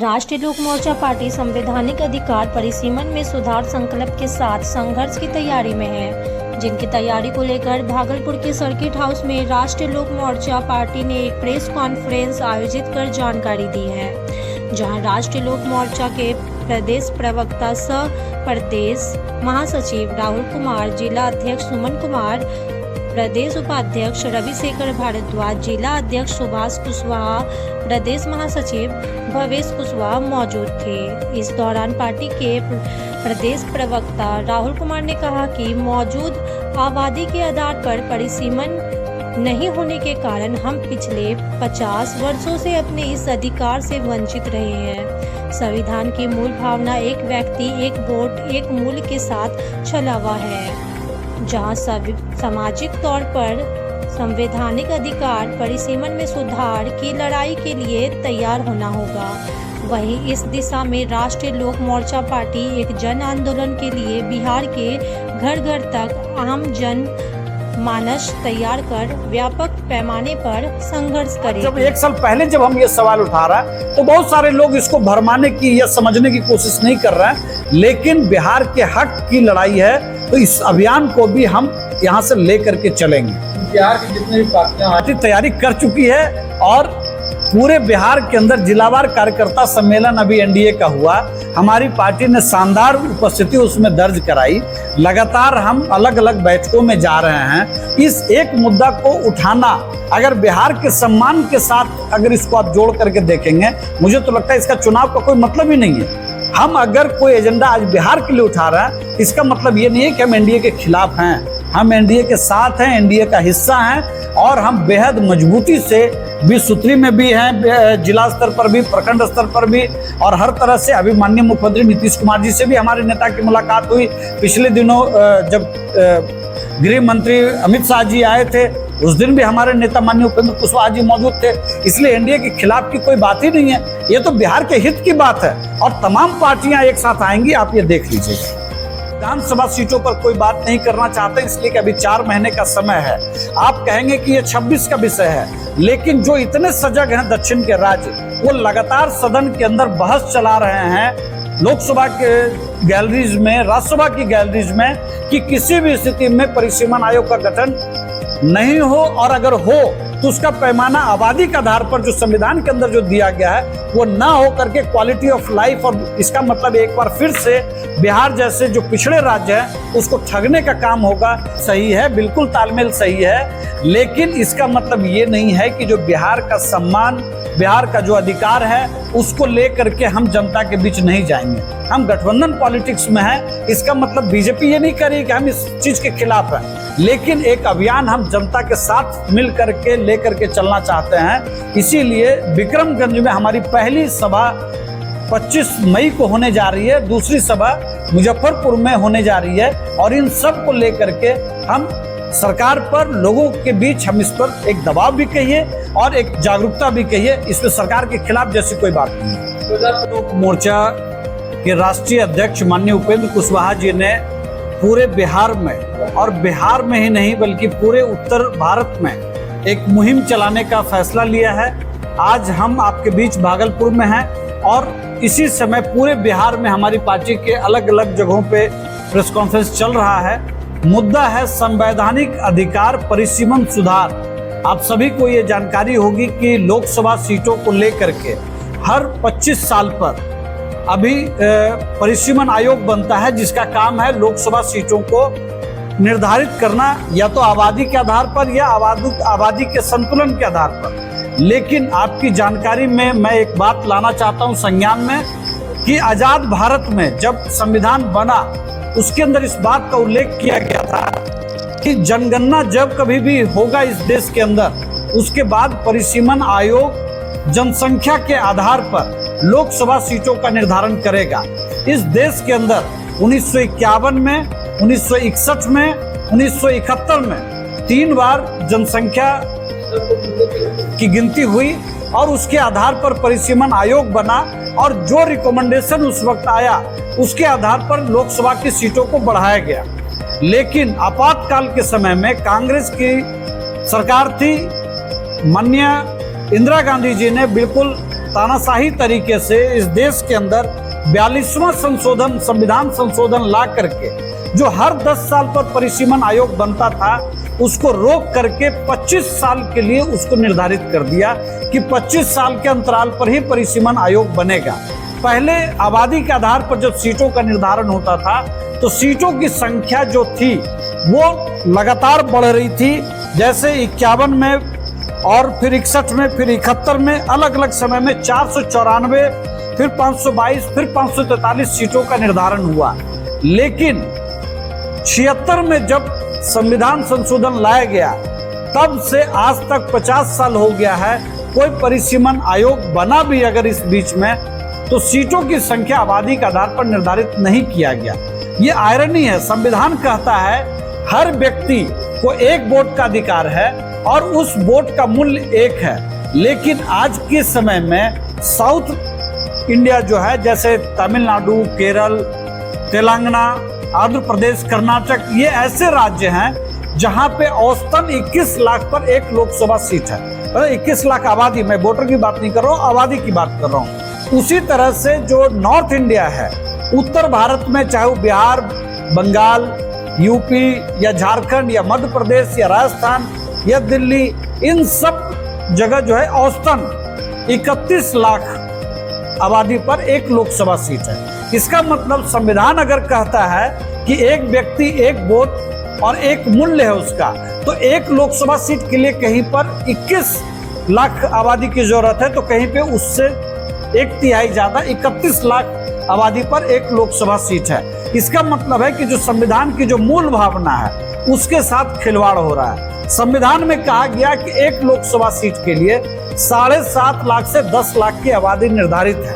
राष्ट्रीय लोक मोर्चा पार्टी संवैधानिक अधिकार परिसीमन में सुधार संकल्प के साथ संघर्ष की तैयारी में है, जिनकी तैयारी को लेकर भागलपुर के सर्किट हाउस में राष्ट्रीय लोक मोर्चा पार्टी ने एक प्रेस कॉन्फ्रेंस आयोजित कर जानकारी दी है, जहां राष्ट्रीय लोक मोर्चा के प्रदेश प्रवक्ता सह प्रदेश महासचिव राहुल कुमार, जिला अध्यक्ष सुमन कुमार, प्रदेश उपाध्यक्ष रविशेखर भारद्वाज, जिला अध्यक्ष सुभाष कुशवाहा, प्रदेश महासचिव भवेश कुशवाहा मौजूद थे। इस दौरान पार्टी के प्रदेश प्रवक्ता राहुल कुमार ने कहा कि मौजूद आबादी के आधार पर परिसीमन नहीं होने के कारण हम पिछले 50 वर्षों से अपने इस अधिकार से वंचित रहे हैं। संविधान की मूल भावना एक व्यक्ति एक वोट एक मूल्य के साथ छला हुआ है, जहां सामाजिक तौर पर संवैधानिक अधिकार परिसीमन में सुधार की लड़ाई के लिए तैयार होना होगा। वहीं इस दिशा में राष्ट्रीय लोक मोर्चा पार्टी एक जन आंदोलन के लिए बिहार के घर घर तक आम जन मानस तैयार कर व्यापक पैमाने पर संघर्ष करेगी। जब एक साल पहले जब हम ये सवाल उठा रहा है तो बहुत सारे लोग इसको भरमाने की या समझने की कोशिश नहीं कर रहे हैं, लेकिन बिहार के हक की लड़ाई है, तो इस अभियान को भी हम यहाँ से लेकर के चलेंगे। बिहार की जितनी भी पार्टियां तैयारी कर चुकी है और पूरे बिहार के अंदर जिलावार कार्यकर्ता सम्मेलन अभी एनडीए का हुआ। हमारी पार्टी ने शानदार उपस्थिति उसमें दर्ज कराई। लगातार हम अलग अलग बैठकों में जा रहे हैं। इस एक मुद्दा को उठाना, अगर बिहार के सम्मान के साथ अगर इसको आप जोड़ करके देखेंगे, मुझे तो लगता है इसका चुनाव का कोई मतलब ही नहीं है। हम अगर कोई एजेंडा आज बिहार के लिए उठा रहे हैं, इसका मतलब ये नहीं है कि हम एनडीए के खिलाफ हैं। हम एनडीए के साथ हैं, एनडीए का हिस्सा हैं और हम बेहद मजबूती से 20 सूत्री में भी हैं, जिला स्तर पर भी, प्रखंड स्तर पर भी, और हर तरह से। अभी माननीय मुख्यमंत्री नीतीश कुमार जी से भी हमारे नेता की मुलाकात हुई पिछले दिनों, जब गृह मंत्री अमित शाह जी आए थे, उस दिन भी हमारे नेता माननीय उपेंद्र कुशवाहा जी मौजूद थे। इसलिए एनडीए के खिलाफ की कोई बात ही नहीं है, ये तो बिहार के हित की बात है और तमाम पार्टियां एक साथ आएंगी, आप ये देख लीजिएगा। विधानसभा सीटों पर कोई बात नहीं करना चाहते, इसलिए कि अभी 4 महीने का समय है। आप कहेंगे कि ये 26 का विषय है, लेकिन जो इतने सजग हैं दक्षिण के राज्य, वो लगातार सदन के अंदर बहस चला रहे हैं, लोकसभा के गैलरीज में, राज्यसभा की गैलरीज में, कि किसी भी स्थिति में परिसीमन आयोग का गठन नहीं हो, और अगर हो तो उसका पैमाना आबादी के आधार पर जो संविधान के अंदर जो दिया गया है वो ना हो करके क्वालिटी ऑफ लाइफ। और इसका मतलब एक बार फिर से बिहार जैसे जो पिछड़े राज्य है उसको ठगने का काम होगा। सही है, बिल्कुल तालमेल सही है, लेकिन इसका मतलब ये नहीं है कि जो बिहार का सम्मान, बिहार का जो अधिकार है, उसको लेकर के हम जनता के बीच नहीं जाएंगे। हम गठबंधन पॉलिटिक्स में हैं, इसका मतलब बीजेपी ये नहीं करी कि हम इस चीज के खिलाफ हैं, लेकिन एक अभियान हम जनता के साथ मिल करके लेकर के चलना चाहते हैं। इसीलिए विक्रमगंज में हमारी पहली सभा 25 मई को होने जा रही है, दूसरी सभा मुजफ्फरपुर में होने जा रही है, और इन सब को लेकर के हम सरकार पर, लोगों के बीच हम इस पर एक दबाव भी कहिए और एक जागरूकता भी कहिए। इसमें सरकार के खिलाफ जैसी कोई बात नहीं है। लोक मोर्चा के राष्ट्रीय अध्यक्ष माननीय उपेंद्र कुशवाहा जी ने पूरे बिहार में, और बिहार में ही नहीं बल्कि पूरे उत्तर भारत में एक मुहिम चलाने का फैसला लिया है। आज हम आपके बीच भागलपुर में हैं और इसी समय पूरे बिहार में हमारी पार्टी के अलग अलग जगहों पे प्रेस कॉन्फ्रेंस चल रहा है। मुद्दा है संवैधानिक अधिकार परिसीमन सुधार। आप सभी को ये जानकारी होगी कि लोकसभा सीटों को लेकर के हर 25 साल पर अभी परिसीमन आयोग बनता है, जिसका काम है लोकसभा सीटों को निर्धारित करना, या तो आबादी के आधार पर या आबादी के संतुलन के आधार पर। लेकिन आपकी जानकारी में मैं एक बात लाना चाहता हूं संज्ञान में, कि आजाद भारत में जब संविधान बना उसके अंदर इस बात का उल्लेख किया गया था कि जनगणना जब कभी भी होगा इस देश के अंदर, उसके बाद परिसीमन आयोग जनसंख्या के आधार पर लोकसभा सीटों का निर्धारण करेगा। इस देश के अंदर 1951 में, 1961 में, 1971 में 3 बार जनसंख्या की गिनती हुई और उसके आधार पर परिसीमन आयोग बना, और जो रिकमेंडेशन उस वक्त आया उसके आधार पर लोकसभा की सीटों को बढ़ाया गया। लेकिन आपातकाल के समय में कांग्रेस की सरकार थी, माननीय इंदिरा गांधी जी ने बिल्कुल तानाशाही तरीके से इस देश के अंदर 42वां संशोधन, संविधान संशोधन ला करके जो हर 10 साल पर परिसीमन आयोग बनता था उसको रोक करके 25 साल के लिए उसको निर्धारित कर दिया कि 25 साल के अंतराल पर ही परिसीमन आयोग बनेगा। पहले आबादी के आधार पर जब सीटों का निर्धारण होता था तो सीटों की संख्या जो थी वो लगातार बढ़ रही थी। जैसे 51 में और फिर 61 में, फिर 71 में, अलग अलग समय में 494, फिर 522, फिर 543 सीटों का निर्धारण हुआ। लेकिन 76 में जब संविधान संशोधन लाया गया तब से आज तक 50 साल हो गया है, कोई परिसीमन आयोग बना भी अगर इस बीच में तो सीटों की संख्या आबादी के आधार पर निर्धारित नहीं किया गया। ये आयरनी है। संविधान कहता है हर व्यक्ति को एक वोट का अधिकार है और उस वोट का मूल्य एक है, लेकिन आज के समय में साउथ इंडिया जो है, जैसे तमिलनाडु, केरल, तेलंगाना, आंध्र प्रदेश, कर्नाटक, ये ऐसे राज्य हैं जहां पे औसतन 21 लाख पर एक लोकसभा सीट है। 21 लाख आबादी, मैं वोटर की बात नहीं कर रहा हूँ, आबादी की बात कर रहा हूँ। उसी तरह से जो नॉर्थ इंडिया है, उत्तर भारत में चाहे वो बिहार, बंगाल, यूपी या झारखंड या मध्य प्रदेश या राजस्थान या दिल्ली, इन सब जगह जो है औसतन 31 लाख आबादी पर एक लोकसभा सीट है। इसका मतलब संविधान अगर कहता है कि एक व्यक्ति एक वोट और एक मूल्य है उसका, तो एक लोकसभा सीट के लिए कहीं पर 21 लाख आबादी की जरूरत है, तो कहीं पे उससे 1/3 ज्यादा 31 लाख आबादी पर एक लोकसभा सीट है। इसका मतलब है कि जो संविधान की जो मूल भावना है उसके साथ खिलवाड़ हो रहा है। संविधान में कहा गया कि एक लोकसभा सीट के लिए 7.5 लाख से 10 लाख की आबादी निर्धारित है,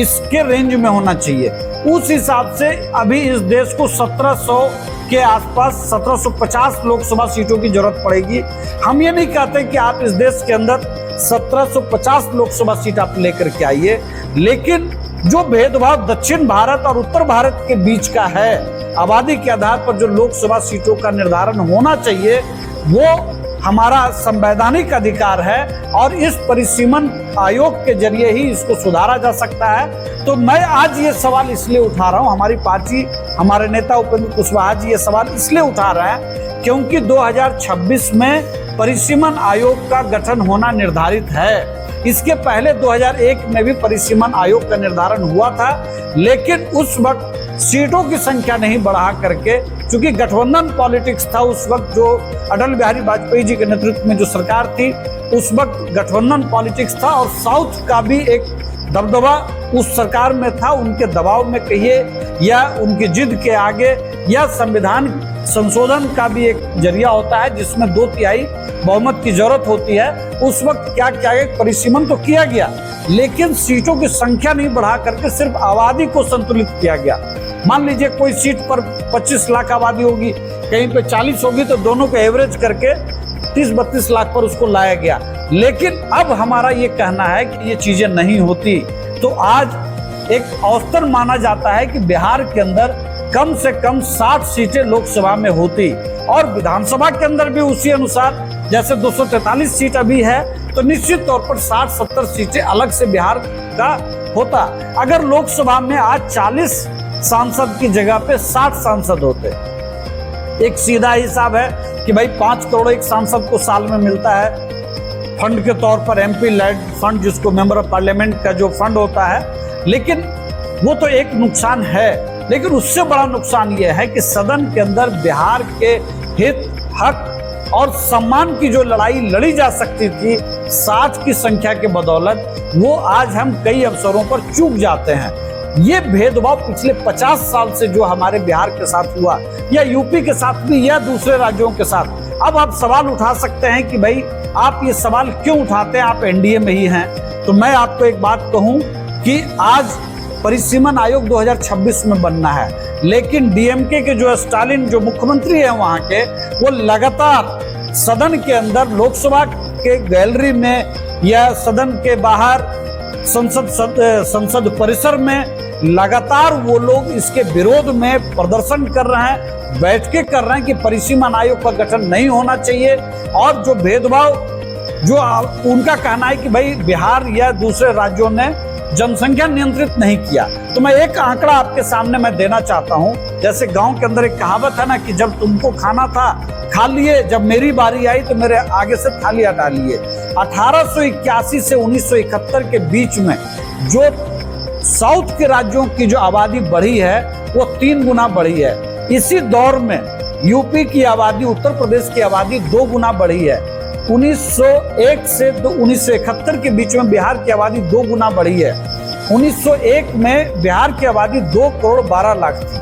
इसके रेंज में होना चाहिए। उस हिसाब से अभी इस देश को 1700 के आसपास 1750 लोकसभा सीटों की जरूरत पड़ेगी। हम ये नहीं कहते कि आप इस देश के अंदर 1750 लोकसभा सीट आप लेकर के आइए, लेकिन जो भेदभाव दक्षिण भारत और उत्तर भारत के बीच का है, आबादी के आधार पर जो लोकसभा सीटों का निर्धारण होना चाहिए, वो हमारा संवैधानिक अधिकार है और इस परिसीमन आयोग के जरिए ही इसको सुधारा जा सकता है। तो मैं आज ये सवाल इसलिए उठा रहा हूँ, हमारी पार्टी, हमारे नेता उपेंद्र कुशवाहा जी ये सवाल इसलिए उठा रहे हैं क्योंकि 2026 में परिसीमन आयोग का गठन होना निर्धारित है। इसके पहले 2001 में भी परिसीमन आयोग का निर्धारण हुआ था, लेकिन उस वक्त सीटों की संख्या नहीं बढ़ा करके, क्योंकि गठबंधन पॉलिटिक्स था उस वक्त, जो अटल बिहारी वाजपेयी जी के नेतृत्व में जो सरकार थी उस वक्त गठबंधन पॉलिटिक्स था और साउथ का भी एक दबदबा उस सरकार में था। उनके दबाव में कहिए या उनकी जिद के आगे, या संविधान संशोधन का भी एक जरिया होता है जिसमें 2/3 बहुमत की जरूरत होती है। उस वक्त क्या किया गया, परिसीमन तो किया गया लेकिन सीटों की संख्या नहीं बढ़ा करके सिर्फ आबादी को संतुलित किया गया। मान लीजिए कोई सीट पर 25 लाख आबादी होगी, कहीं पे 40 होगी, तो दोनों को एवरेज करके 30-32 लाख पर उसको लाया गया। लेकिन अब हमारा ये कहना है कि ये चीजें नहीं होती। तो आज एक औसतन माना जाता है कि बिहार के अंदर कम से कम 60 सीटें लोकसभा में होती और विधानसभा के अंदर भी उसी अनुसार, जैसे 243 सीट अभी है, तो निश्चित तौर पर 60-70 सीटें अलग से बिहार का होता। अगर लोकसभा में आज 40 सांसद की जगह पे 60 सांसद होते, एक सीधा हिसाब है कि भाई 5 करोड़ एक सांसद को साल में मिलता है फंड के तौर पर, एमपी लेड फंड, जिसको मेंबर ऑफ पार्लियामेंट का जो फंड होता है। लेकिन वो तो एक नुकसान है, लेकिन उससे बड़ा नुकसान ये है कि सदन के अंदर बिहार के हित, हक और सम्मान की जो लड़ाई लड़ी जा सकती थी 60 की संख्या के बदौलत, वो आज हम कई अवसरों पर चूक जाते हैं। ये भेदभाव पिछले 50 साल से जो हमारे बिहार के साथ हुआ, या यूपी के साथ भी, या दूसरे राज्यों के साथ। अब आप सवाल उठा सकते हैं कि भाई आप ये सवाल क्यों उठाते हैं, आप एनडीए में ही हैं। तो मैं आपको एक बात कहूं कि आज परिसीमन आयोग 2026 में बनना है, लेकिन डीएमके के जो स्टालिन जो मुख्यमंत्री हैं वहां के, वो लगातार सदन के अंदर, लोकसभा के गैलरी में या सदन के बाहर, संसद परिसर में लगातार वो लोग इसके विरोध में प्रदर्शन कर रहे हैं, बैठकें कर रहे हैं कि परिसीमन आयोग का गठन नहीं होना चाहिए। और जो भेदभाव जो उनका कहना है कि भाई बिहार या दूसरे राज्यों ने जनसंख्या नियंत्रित नहीं किया। तो मैं एक आंकड़ा आपके सामने मैं देना चाहता हूं। जैसे गांव के अंदर एक कहावत है ना कि जब तुमको खाना था खा लिए, जब मेरी बारी आई तो मेरे आगे से थाली हटा लिए। 1881 से 1971 के बीच में जो साउथ के राज्यों की जो आबादी बढ़ी है वो 3 गुना बढ़ी है। इसी दौर में यूपी की आबादी, उत्तर प्रदेश की आबादी 2 गुना बढ़ी है। 1901 से 1971 के बीच में बिहार की आबादी 2 गुना बढ़ी है। 1901 में बिहार की आबादी 2 करोड़ 12 लाख थी।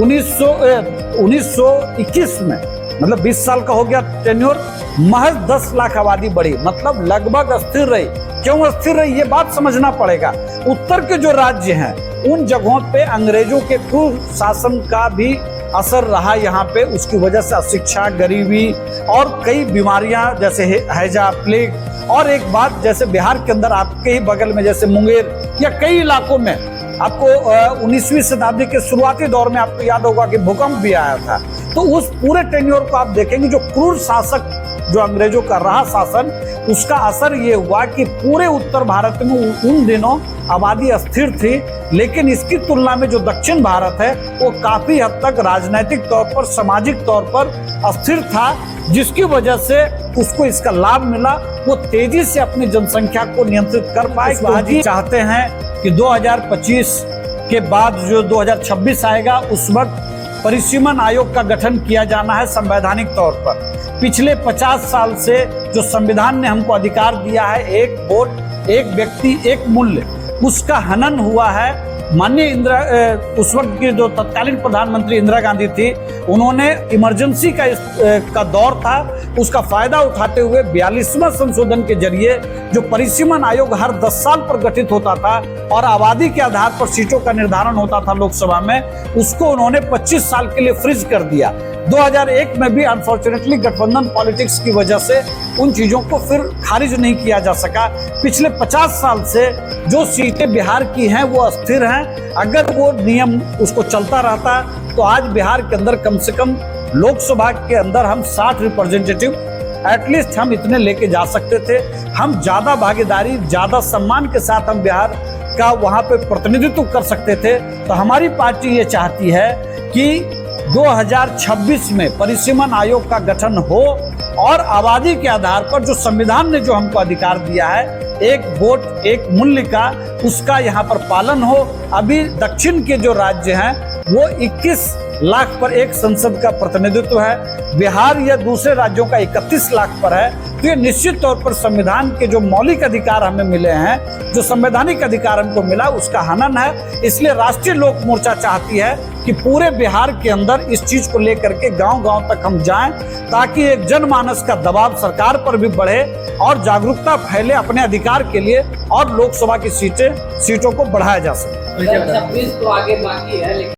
1921 में मतलब 20 साल का हो गया टेन्योर, महज 10 लाख आबादी बढ़ी, मतलब लगभग स्थिर रही। क्यों स्थिर रही, ये बात समझना पड़ेगा। उत्तर के जो राज्य हैं उन जगहों पे अंग्रेजों के क्रूर शासन का भी असर रहा यहाँ पे। उसकी वजह से अशिक्षा, गरीबी और कई बीमारियां जैसे हैजा, प्लेग, और एक बात जैसे बिहार के अंदर आपके ही बगल में जैसे मुंगेर या कई इलाकों में आपको 19वीं शताब्दी के शुरुआती दौर में आपको याद होगा कि भूकंप भी आया था। तो उस पूरे टेन्योर को आप देखेंगे, जो क्रूर शासक जो अंग्रेजों का रहा शासन, उसका असर ये हुआ कि पूरे उत्तर भारत में उन दिनों आबादी अस्थिर थी। लेकिन इसकी तुलना में जो दक्षिण भारत है वो काफी हद तक राजनीतिक तौर पर, सामाजिक तौर पर अस्थिर था, जिसकी वजह से उसको इसका लाभ मिला। वो तेजी से अपनी जनसंख्या को नियंत्रित कर पाए। क्योंकि चाहते हैं कि 2025 के बाद जो 2026 आएगा उस वक्त परिसीमन आयोग का गठन किया जाना है संवैधानिक तौर पर। पिछले 50 साल से जो संविधान ने हमको अधिकार दिया है, एक वोट, एक व्यक्ति, एक मूल्य, उसका हनन हुआ है। माननीय उस वक्त की जो तत्कालीन प्रधानमंत्री इंदिरा गांधी थी, उन्होंने इमरजेंसी का दौर था, उसका फायदा उठाते हुए 42वां संशोधन के जरिए जो परिसीमन आयोग हर 10 साल पर गठित होता था और आबादी के आधार पर सीटों का निर्धारण होता था लोकसभा में, उसको उन्होंने 25 साल के लिए फ्रीज कर दिया। 2001 में भी अनफॉर्चुनेटली गठबंधन पॉलिटिक्स की वजह से उन चीजों को फिर खारिज नहीं किया जा सका। पिछले 50 साल से जो सीटें बिहार की हैं वो अस्थिर हैं। अगर वो नियम उसको चलता रहता तो आज बिहार के अंदर कम से कम लोकसभा के अंदर हम 60 रिप्रेजेंटेटिव एटलीस्ट हम इतने लेके जा सकते थे। हम ज्यादा भागीदारी, ज्यादा सम्मान के साथ हम बिहार का वहां पे प्रतिनिधित्व कर सकते थे। तो हमारी पार्टी ये चाहती है कि 2026 में परिसीमन आयोग का गठन हो और आबादी के आधार पर जो संविधान ने जो हमको अधिकार दिया है, एक वोट एक मूल्य का, उसका यहाँ पर पालन हो। अभी दक्षिण के जो राज्य हैं वो 21 लाख पर एक संसद का प्रतिनिधित्व है, बिहार या दूसरे राज्यों का 31 लाख पर है। तो ये निश्चित तौर पर संविधान के जो मौलिक अधिकार हमें मिले हैं, जो संवैधानिक अधिकार हमको मिला, उसका हनन है। इसलिए राष्ट्रीय लोक मोर्चा चाहती है कि पूरे बिहार के अंदर इस चीज को लेकर के गांव-गांव तक हम जाएं, ताकि एक जनमानस का दबाव सरकार पर भी बढ़े और जागरूकता फैले अपने अधिकार के लिए और लोकसभा की सीटों को बढ़ाया जा सके। 26 तो आगे बाकी है।